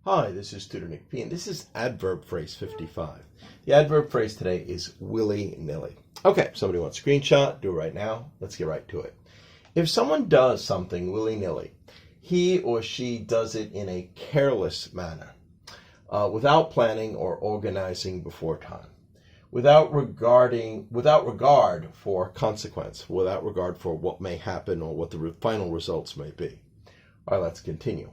Hi, this is Tutor Nick P, and this is adverb phrase 55. The adverb phrase today is willy-nilly. Okay, somebody wants a screenshot, do it right now. Let's get right to it. If someone does something willy-nilly, he or she does it in a careless manner, without planning or organizing before time, without regard for consequence, without regard for what may happen or what the final results may be. All right, let's continue.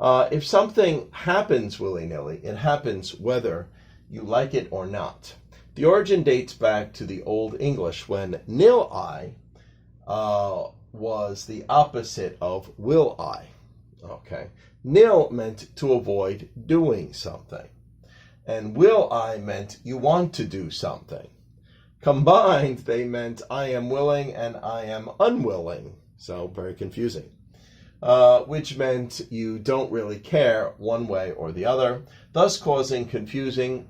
If something happens willy-nilly, it happens whether you like it or not. The origin dates back to the Old English when nil-I was the opposite of will-I. Okay, nil meant to avoid doing something, and will-I meant you want to do something. Combined, they meant I am willing and I am unwilling. So very confusing. Which meant you don't really care one way or the other, thus causing confusing,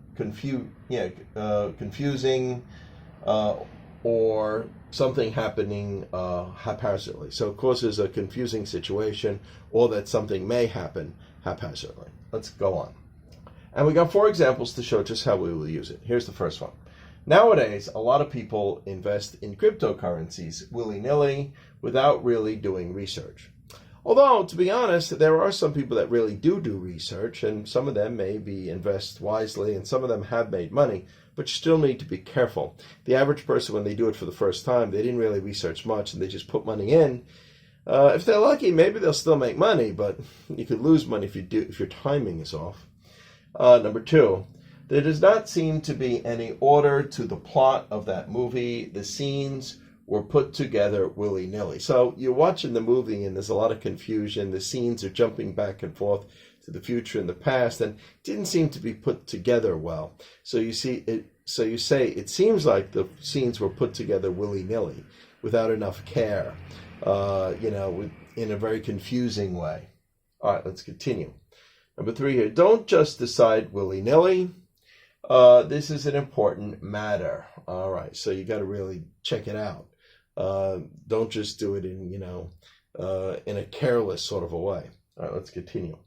or something happening haphazardly. So it causes a confusing situation, or that something may happen haphazardly. Let's go on. And we got 4 examples to show just how we will use it. Here's the first one. Nowadays, a lot of people invest in cryptocurrencies willy-nilly without really doing research. Although, to be honest, there are some people that really do research, and some of them maybe invest wisely, and some of them have made money, but you still need to be careful. The average person, when they do it for the first time, they didn't really research much, and they just put money in. If they're lucky, maybe they'll still make money, but you could lose money if your timing is off. Number 2, there does not seem to be any order to the plot of that movie. The scenes were put together willy-nilly. So you're watching the movie and there's a lot of confusion. The scenes are jumping back and forth to the future and the past, and it didn't seem to be put together well. So you say it seems like the scenes were put together willy-nilly, without enough care, in a very confusing way. All right, let's continue. Number 3 here. Don't just decide willy-nilly. This is an important matter. All right, so you got to really check it out. Don't just do it in a careless sort of a way. All right, let's continue.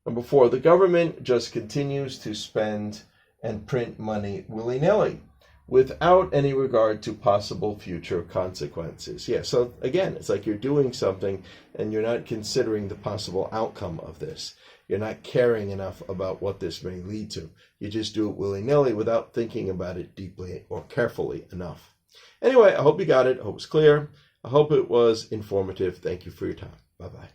Number 4, the government just continues to spend and print money willy-nilly without any regard to possible future consequences. Yeah, so again, it's like you're doing something and you're not considering the possible outcome of this. You're not caring enough about what this may lead to. You just do it willy-nilly without thinking about it deeply or carefully enough. Anyway, I hope you got it. I hope it's clear. I hope it was informative. Thank you for your time. Bye-bye.